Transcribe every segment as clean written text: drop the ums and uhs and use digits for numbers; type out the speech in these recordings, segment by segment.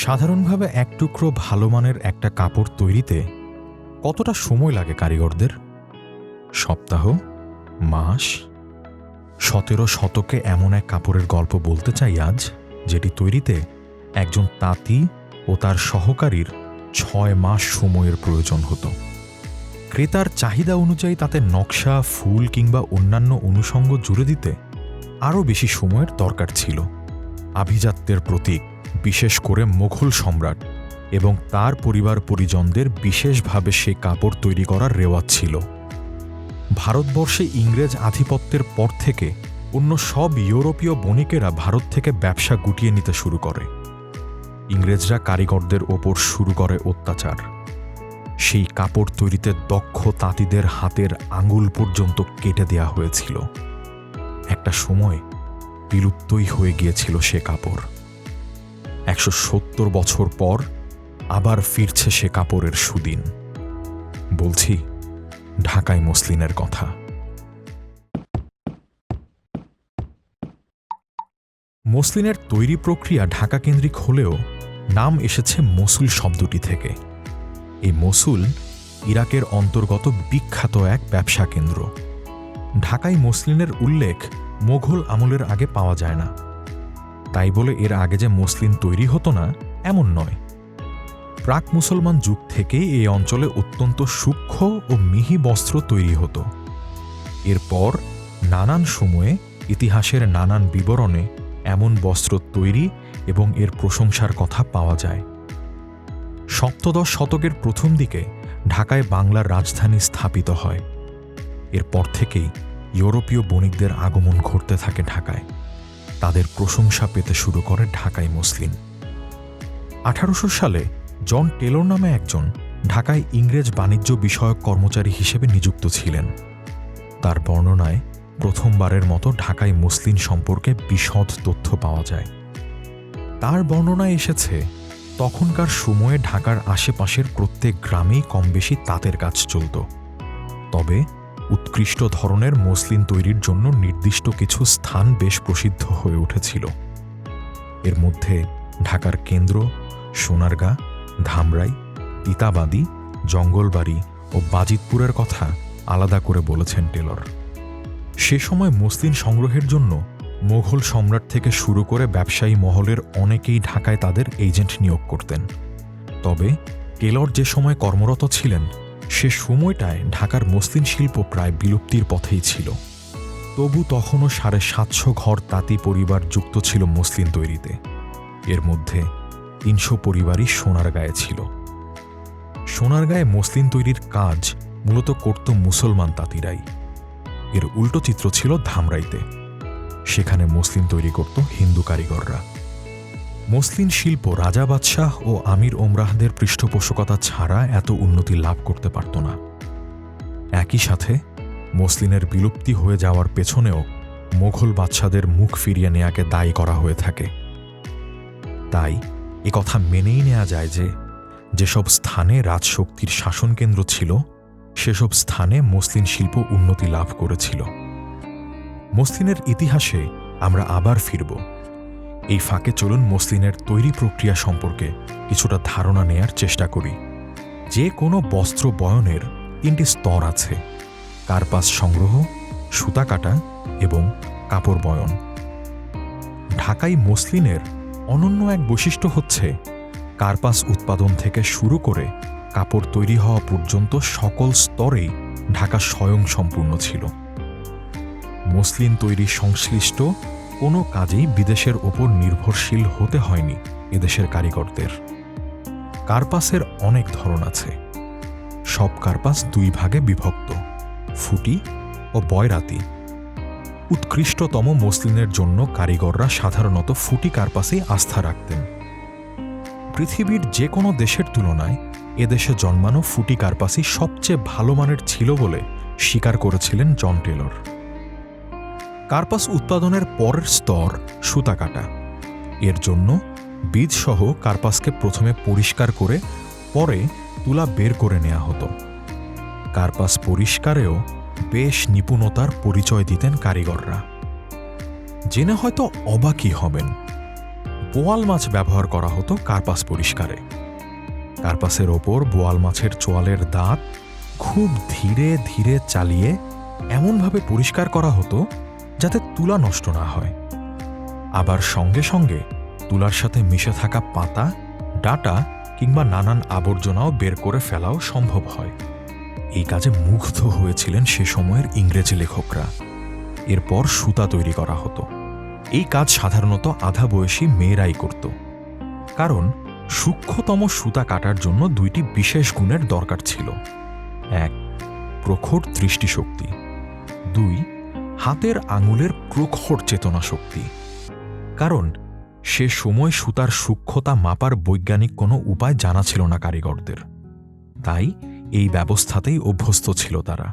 সাধারণভাবে এক টুকরো ভালো মানের একটা কাপড় তৈরিতে কতটা সময় লাগে কারিগরদের? সপ্তাহ, মাস? ১৭ শতকে এমন এক কাপড়ের গল্প বলতে চাই আজ, যেটি তৈরিতে একজন তাঁতি ও তার সহকারীর ৬ মাস সময়ের প্রয়োজন হতো। ক্রেতার চাহিদা অনুযায়ী তাতে নকশা, ফুল কিংবা অন্যান্য অনুষঙ্গ জুড়ে দিতে আরও বেশি সময়ের দরকার ছিল। আভিজাত্যের প্রতীক, বিশেষ করে মোঘল সম্রাট এবং তার পরিবার পরিজনদের বিশেষভাবে সে কাপড় তৈরি করার রেওয়াজ ছিল। ভারতবর্ষে ইংরেজ আধিপত্যের পর থেকে অন্য সব ইউরোপীয় বণিকেরা ভারত থেকে ব্যবসা গুটিয়ে নিতে শুরু করে। ইংরেজরা কারিগরদের ওপর শুরু করে অত্যাচার। সেই কাপড় তৈরিতে দক্ষ তাঁতিদের হাতের আঙুল পর্যন্ত কেটে দেয়া হয়েছিল। একটা সময় বিলুপ্তই হয়ে গিয়েছিল সে কাপড়। ১৭০ বছর পর আবার ফিরছে সে কাপড়ের সুদিন। বলছি ঢাকাই মসলিনের কথা। মসলিনের তৈরি প্রক্রিয়া ঢাকা কেন্দ্রিক হলেও নাম এসেছে মসুল শব্দটি থেকে। এই মসুল ইরাকের অন্তর্গত বিখ্যাত এক ব্যবসা কেন্দ্র। ঢাকাই মসলিনের উল্লেখ মোঘল আমলের আগে পাওয়া যায় না। তাই বলে এর আগে যে মসলিন তৈরি হতো না এমন নয়। প্রাক মুসলমান যুগ থেকেই এই অঞ্চলে অত্যন্ত সূক্ষ্ম ও মিহি বস্ত্র তৈরি হতো। এরপর নানান সময়ে ইতিহাসের নানান বিবরণে এমন বস্ত্র তৈরি এবং এর প্রশংসার কথা পাওয়া যায়। সপ্তদশ শতকের প্রথম দিকে ঢাকায় বাংলার রাজধানী স্থাপিত হয়। এরপর থেকেই ইউরোপীয় বণিকদের আগমন ঘটতে থাকে ঢাকায়। তাদের প্রশংসা পেতে শুরু করে ঢাকাই মসলিন। ১৮০০ সালে জন টেলর নামে একজন ঢাকায় ইংরেজ বাণিজ্য বিষয়ক কর্মচারী হিসেবে নিযুক্ত ছিলেন। তার বর্ণনায় প্রথমবারের মতো ঢাকাই মসলিন সম্পর্কে বিশদ তথ্য পাওয়া যায়। তার বর্ণনায় এসেছে, তখনকার সময়ে ঢাকার আশেপাশের প্রত্যেক গ্রামেই কমবেশি তাঁতের কাজ চলত। তবে উৎকৃষ্ট ধরনের মসলিন তৈরির জন্য নির্দিষ্ট কিছু স্থান বেশ প্রসিদ্ধ হয়ে উঠেছিল। এর মধ্যে ঢাকার কেন্দ্র, সোনারগাঁ, ধামরাই, তিতাবাদী, জঙ্গলবাড়ি ও বাজিতপুরের কথা আলাদা করে বলেছেন টেলর। সে সময় মসলিন সংগ্রহের জন্য মোঘল সম্রাট থেকে শুরু করে ব্যবসায়ী মহলের অনেকেই ঢাকায় তাদের এজেন্ট নিয়োগ করতেন। তবে টেলর যে সময় কর্মরত ছিলেন সে সময়টায় ঢাকার মসলিন শিল্প প্রায় বিলুপ্তির পথেই ছিল। তবু তখনও ৭৫০ ঘর তাঁতি পরিবার যুক্ত ছিল মসলিন তৈরিতে। এর মধ্যে ৩০০ পরিবারই সোনারগাঁয়ে ছিল। সোনারগাঁয়ে মসলিন তৈরির কাজ মূলত করত মুসলমান তাঁতিরাই। এর উল্টো চিত্র ছিল ধামরাইতে। সেখানে মসলিন তৈরি করত হিন্দু কারিগররা। মসলিন শিল্প রাজা বাদশাহ ও আমির ওমরাহদের পৃষ্ঠপোষকতা ছাড়া এত উন্নতি লাভ করতে পারত না। একই সাথে মসলিনের বিলুপ্তি হয়ে যাওয়ার পেছনেও মোঘল বাদশাদের মুখ ফিরিয়ে নেয়াকে দায়ী করা হয়ে থাকে। তাই কথা মেনেই নেওয়া যায় যে যেসব স্থানে রাজশক্তির শাসনকেন্দ্র ছিল সেসব স্থানে মসলিন শিল্প উন্নতি লাভ করেছিল। মসলিনের ইতিহাসে আমরা আবার ফিরব। এই ফাঁকে চলুন মসলিনের তৈরি প্রক্রিয়া সম্পর্কে কিছুটা ধারণা নেয়ার চেষ্টা করি। যে কোনো বস্ত্র বয়নের ৩টি স্তর আছে: কার্পাস সংগ্রহ, সুতা কাটা এবং কাপড় বয়ন। ঢাকাই মসলিনের অনন্য এক বৈশিষ্ট্য হচ্ছে কার্পাস উৎপাদন থেকে শুরু করে কাপড় তৈরি হওয়া পর্যন্ত সকল স্তরেই ঢাকা স্বয়ং সম্পূর্ণ ছিল। মসলিন তৈরি সংশ্লিষ্ট কোনো কাজেই বিদেশের ওপর নির্ভরশীল হতে হয়নি এদেশের কারিগরদের। কার্পাসের অনেক ধরন আছে। সব কার্পাস ২ ভাগে বিভক্ত: ফুটি ও বয়রাতি। উৎকৃষ্টতম মসলিনের জন্য কারিগররা সাধারণত ফুটি কার্পাসেই আস্থা রাখতেন। পৃথিবীর যে কোনো দেশের তুলনায় এদেশে জন্মানো ফুটি কার্পাসই সবচেয়ে ভালো মানের ছিল বলে স্বীকার করেছিলেন জন টেলর। কার্পাস উৎপাদনের পরের স্তর সুতা কাটা। এর জন্য বীজসহ কার্পাসকে প্রথমে পরিষ্কার করে পরে তুলা বের করে নেওয়া হতো। কার্পাস পরিষ্কারেও বেশ নিপুণতার পরিচয় দিতেন কারিগররা। জেনে হয়তো অবাকই হবেন, বোয়াল মাছ ব্যবহার করা হতো কার্পাস পরিষ্কারে। কার্পাসের ওপর বোয়াল মাছের চোয়ালের দাঁত খুব ধীরে ধীরে চালিয়ে এমনভাবে পরিষ্কার করা হতো যাতে তুলা নষ্ট না হয়। আবার সঙ্গে সঙ্গে তুলার সাথে মিশে থাকা পাতা, ডাটা কিংবা নানান আবর্জনাও বের করে ফেলাও সম্ভব হয়। এই কাজে মুগ্ধ হয়েছিলেন সে সময়ের ইংরেজি লেখকরা। এরপর সুতা তৈরি করা হতো। এই কাজ সাধারণত আধা বয়সী মেয়েরাই করত, কারণ সূক্ষ্মতম সুতা কাটার জন্য দুইটি বিশেষ গুণের দরকার ছিল। 1, প্রখর দৃষ্টিশক্তি। 2, হাতের আঙুলের প্রখর চেতনা শক্তি। কারণ সে সময় সুতার সূক্ষ্মতা মাপার বৈজ্ঞানিক কোনো উপায় জানা ছিল না কারিগরদের, তাই এই ব্যবস্থাতেই অভ্যস্ত ছিল তারা।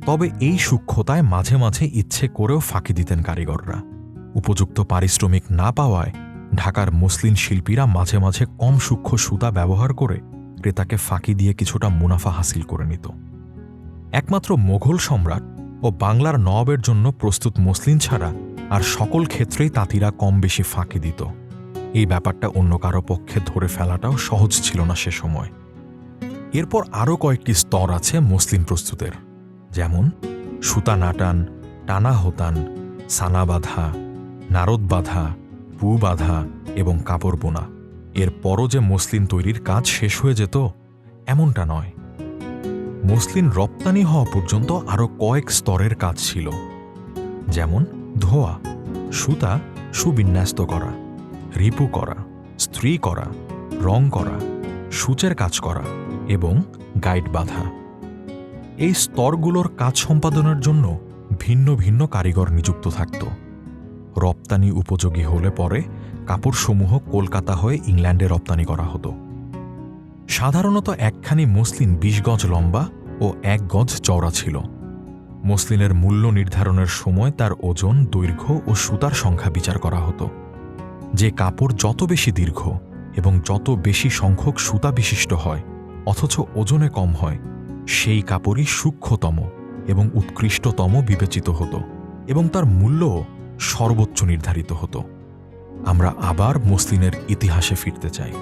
তবে এই সূক্ষ্মতায় মাঝে মাঝে ইচ্ছে করেও ফাঁকি দিতেন কারিগররা। উপযুক্ত পারিশ্রমিক না পাওয়ায় ঢাকার মসলিন শিল্পীরা মাঝে মাঝে কম সূক্ষ্ম সুতা ব্যবহার করে ক্রেতাকে ফাঁকি দিয়ে কিছুটা মুনাফা হাসিল করে নিত। একমাত্র মোগল সম্রাট ও বাংলার নবাবের জন্য প্রস্তুত মসলিন ছাড়া আর সকল ক্ষেত্রেই তাঁতিরা কম বেশি ফাঁকি দিত। এই ব্যাপারটা অন্য কারো পক্ষে ধরে ফেলাটাও সহজ ছিল না সে সময়। এরপর আরও কয়েকটি স্তর আছে মসলিন প্রস্তুতের, যেমন সুতা নাটান, টানা হোতান, সানা বাঁধা, নারদ বাঁধা, পু বাঁধা এবং কাপড় বোনা। এরপরও যে মসলিন তৈরির কাজ শেষ হয়ে যেত এমনটা নয়। মসলিন রপ্তানি হওয়া পর্যন্ত আরও কয়েক স্তরের কাজ ছিল, যেমন ধোয়া, সুতা সুবিন্যস্ত করা, রিপু করা, স্ত্রী করা, রং করা, সূচের কাজ করা এবং গাইড বাঁধা। এই স্তরগুলোর কাজ সম্পাদনের জন্য ভিন্ন ভিন্ন কারিগর নিযুক্ত থাকত। রপ্তানি উপযোগী হলে পরে কাপড়সমূহ কলকাতা হয়ে ইংল্যান্ডে রপ্তানি করা হতো। সাধারণত একখানি মসলিন 20 গজ লম্বা ও 1 গজ চওড়া ছিল। মসলিনের মূল্য নির্ধারণের সময় তার ওজন, দৈর্ঘ্য ও সুতার সংখ্যা বিচার করা হতো। যে কাপড় যত বেশি দীর্ঘ এবং যত বেশি সংখ্যক সুতা বিশিষ্ট হয় অথচ ওজনে কম হয়, সেই কাপড়ই সূক্ষ্মতম এবং উৎকৃষ্টতম বিবেচিত হতো এবং তার মূল্যও সর্বোচ্চ নির্ধারিত হতো। আমরা আবার মসলিনের ইতিহাসে ফিরতে চাই।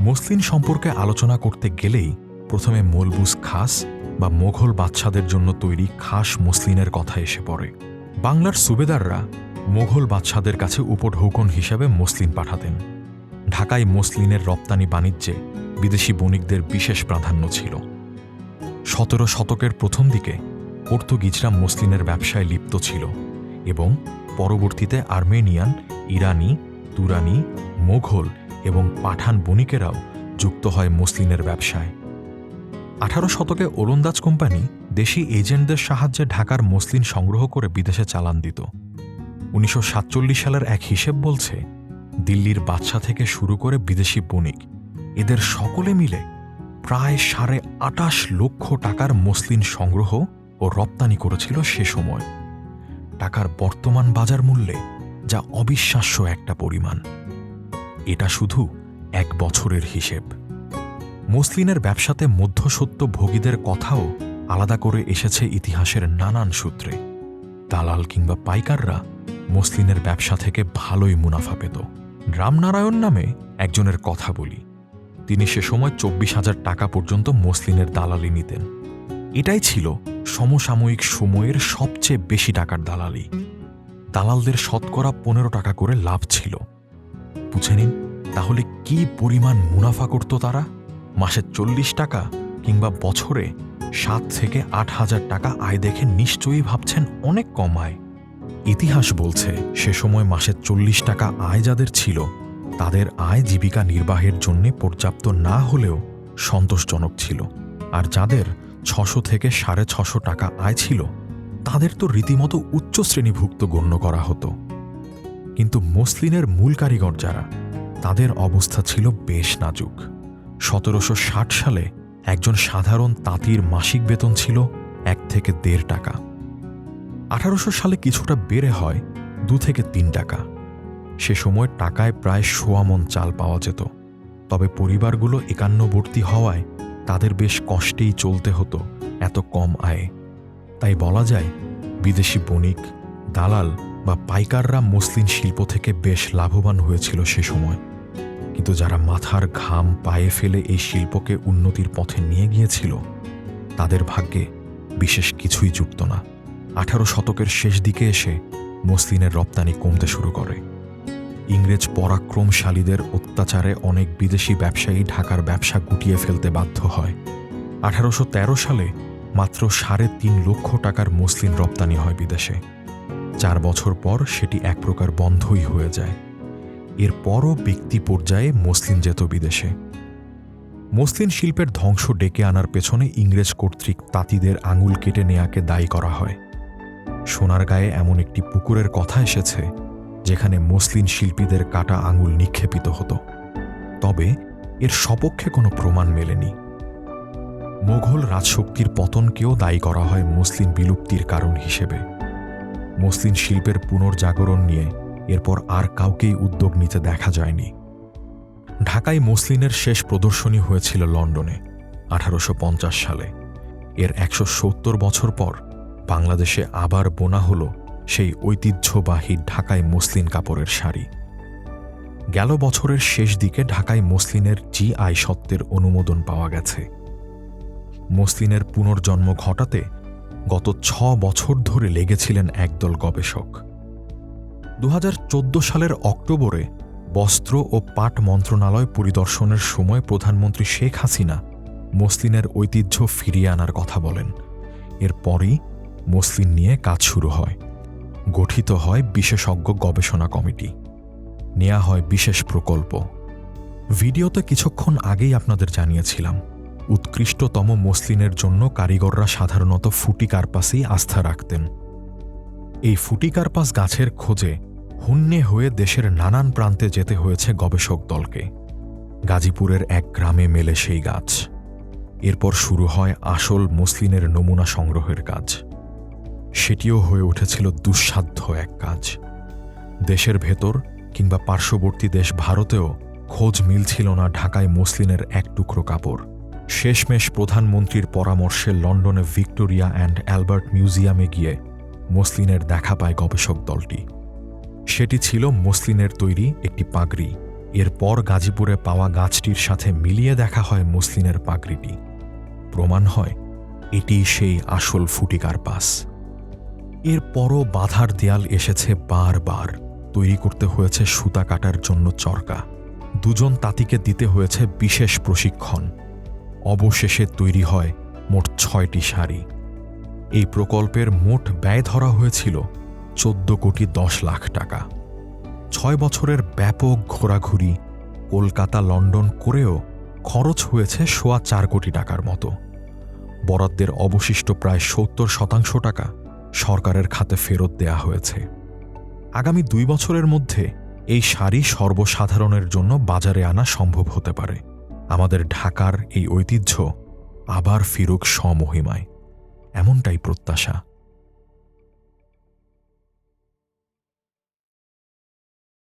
মসলিন সম্পর্কে আলোচনা করতে গেলেই প্রথমে মলবুস খাস বা মোঘল বাদশাদের জন্য তৈরি খাস মসলিনের কথা এসে পড়ে। বাংলার সুবেদাররা মোঘল বাদশাদের কাছে উপঢৌকন হিসেবে মসলিন পাঠাতেন। ঢাকায় মসলিনের রপ্তানি বাণিজ্যে বিদেশি বণিকদের বিশেষ প্রাধান্য ছিল। 17 শতকের প্রথম দিকে পর্তুগিজরা মসলিনের ব্যবসায় লিপ্ত ছিল এবং পরবর্তীতে আর্মেনিয়ান, ইরানি, তুরানি, মোঘল এবং পাঠান বণিকেরাও যুক্ত হয় মসলিনের ব্যবসায়। 18 শতকে ওলন্দাজ কোম্পানি দেশি এজেন্টদের সাহায্যে ঢাকার মসলিন সংগ্রহ করে বিদেশে চালান দিত। 1947 সালের এক হিসেব বলছে, দিল্লির বাদশা থেকে শুরু করে বিদেশি বণিক এদের সকলে মিলে প্রায় 28.5 লক্ষ টাকার মসলিন সংগ্রহ ও রপ্তানি করেছিল সে সময়। টাকার বর্তমান বাজার মূল্যে যা অবিশ্বাস্য একটা পরিমাণ। এটা শুধু 1 বছরের হিসেব। মসলিনের ব্যবসাতে মধ্যস্বত্ব ভোগীদের কথাও আলাদা করে এসেছে ইতিহাসের নানান সূত্রে। দালাল কিংবা পাইকাররা মসলিনের ব্যবসা থেকে ভালোই মুনাফা পেত। রামনারায়ণ নামে একজনের কথা বলি। তিনি সে সময় 24,000 টাকা পর্যন্ত মসলিনের দালালি নিতেন। এটাই ছিল সমসাময়িক সময়ের সবচেয়ে বেশি টাকার দালালি। দালালদের শতকরা 15 টাকা করে লাভ ছিল। বুঝে নিন তাহলে কি পরিমাণ মুনাফা করত তারা। মাসে 40 টাকা কিংবা বছরে 7 থেকে 8,000 টাকা আয় দেখে নিশ্চয়ই ভাবছেন অনেক কম আয়। ইতিহাস বলছে সে সময় মাসে 40 টাকা আয় যাদের ছিল তাদের আয় জীবিকা নির্বাহের জন্য পর্যাপ্ত না হলেও সন্তোষজনক ছিল, আর যাদের 600 থেকে 650 টাকা আয় ছিল তাদের তো রীতিমতো উচ্চ শ্রেণীভুক্ত গণ্য করা হতো। কিন্তু মসলিনের মূল কারিগর যারা, তাদের অবস্থা ছিল বেশ নাজুক। 1760 সালে একজন সাধারণ তাঁতির মাসিক বেতন ছিল 1 থেকে 1.5 টাকা। 1800 সালে কিছুটা বেড়ে হয় 2 থেকে 3 টাকা। সে সময় টাকায় প্রায় 1.25 মণ চাল পাওয়া যেত। তবে পরিবারগুলো একান্নবর্তী হওয়ায় তাদের বেশ কষ্টেই চলতে হতো এত কম আয়ে। তাই বলা যায় বিদেশি বণিক, দালাল বা পাইকাররা মসলিন শিল্প থেকে বেশ লাভবান হয়েছিল সে সময়, কিন্তু যারা মাথার ঘাম পায়ে ফেলে এই শিল্পকে উন্নতির পথে নিয়ে গিয়েছিল তাদের ভাগ্যে বিশেষ কিছুই জুটত না। 18 শতকের শেষ দিকে এসে মসলিনের রপ্তানি কমতে শুরু করে। ইংরেজ পরাক্রমশালীদের অত্যাচারে অনেক বিদেশি ব্যবসায়ী ঢাকার ব্যবসা গুটিয়ে ফেলতে বাধ্য হয়। 1813 সালে মাত্র 3.5 লক্ষ টাকার মসলিন রপ্তানি হয় বিদেশে। 4 বছর পর সেটি এক প্রকার বন্ধই হয়ে যায়। এরপরও ব্যক্তি পর্যায়ে মসলিন যেত বিদেশে। মসলিন শিল্পের ধ্বংস ডেকে আনার পেছনে ইংরেজ কর্তৃক তাঁতিদের আঙুল কেটে নেয়াকে দায়ী করা হয়। সোনারগাঁয়ে এমন একটি পুকুরের কথা এসেছে যেখানে মসলিন শিল্পীদের কাটা আঙুল নিক্ষেপিত হতো, তবে এর সপক্ষে কোনো প্রমাণ মেলেনি। মোঘল রাজশক্তির পতনকেও দায়ী করা হয় মসলিন বিলুপ্তির কারণ হিসেবে। মসলিন শিল্পের পুনর্জাগরণ নিয়ে এরপর আর কাউকেই উদ্যোগ নিতে দেখা যায়নি। ঢাকায় মসলিনের শেষ প্রদর্শনী হয়েছিল লন্ডনে 1850 সালে। এর 170 বছর পর বাংলাদেশে আবার বোনা হল সেই ঐতিহ্যবাহী ঢাকাই মসলিন কাপড়ের শাড়ি। গেল বছরের শেষ দিকে ঢাকাই মসলিনের জিআই সত্ত্বের অনুমোদন পাওয়া গেছে। মসলিনের পুনর্জন্ম ঘটাতে গত 6 বছর ধরে লেগেছিলেন একদল গবেষক। 2014 সালের অক্টোবরে বস্ত্র ও পাট মন্ত্রণালয় পরিদর্শনের সময় প্রধানমন্ত্রী শেখ হাসিনা মসলিনের ঐতিহ্য ফিরিয়ে আনার কথা বলেন। এরপরই মসলিন নিয়ে কাজ শুরু হয়। গঠিত হয় বিশেষজ্ঞ গবেষণা কমিটি, নেওয়া হয় বিশেষ প্রকল্প। ভিডিওতে কিছুক্ষণ আগেই আপনাদের জানিয়েছিলাম, উৎকৃষ্টতম মসলিনের জন্য কারিগররা সাধারণত ফুটিকার্পাসেই আস্থা রাখতেন। এই ফুটিকার্পাস গাছের খোঁজে হন্যে হয়ে দেশের নানান প্রান্তে যেতে হয়েছে গবেষক দলকে। গাজীপুরের এক গ্রামে মেলে সেই গাছ। এরপর শুরু হয় আসল মসলিনের নমুনা সংগ্রহের কাজ। সেটিও হয়ে উঠেছিল দুঃসাধ্য এক কাজ। দেশের ভেতর কিংবা পার্শ্ববর্তী দেশ ভারতেও খোঁজ মিলছিল না ঢাকায় মসলিনের এক টুকরো কাপড়। শেষমেশ প্রধানমন্ত্রীর পরামর্শে লন্ডনে ভিক্টোরিয়া অ্যান্ড অ্যালবার্ট মিউজিয়ামে গিয়ে মসলিনের দেখা পায় গবেষক দলটি। সেটি ছিল মসলিনের তৈরি একটি পাগড়ি। এরপর গাজীপুরে পাওয়া গাছটির সাথে মিলিয়ে দেখা হয় মসলিনের পাগড়িটি। প্রমাণ হয় এটি সেই আসল ফুটিকার্পাস। এরপরও বাধার দেয়াল এসেছে বারবার। তৈরি করতে হয়েছে সুতা কাটার জন্য চরকা। 2 জন তাঁতিকে দিতে হয়েছে বিশেষ প্রশিক্ষণ। অবশেষে তৈরি হয় মোট 6টি শাড়ি। এই প্রকল্পের মোট ব্যয় ধরা হয়েছিল 14,10,00,000 টাকা। 6 বছরের ব্যাপক ঘোরাঘুরি, কলকাতা লন্ডন করেও খরচ হয়েছে 4.25 কোটি টাকার মতো। বরাদ্দের অবশিষ্ট প্রায় 70% টাকা সরকারের খাতে ফেরত দেয়া হয়েছে। আগামী 2 বছরের মধ্যে এই শাড়ি সর্বসাধারণের জন্য বাজারে আনা সম্ভব হতে পারে। আমাদের ঢাকার এই ঐতিহ্য আবার ফিরুক স্বমহিমায়, এমনটাই প্রত্যাশা।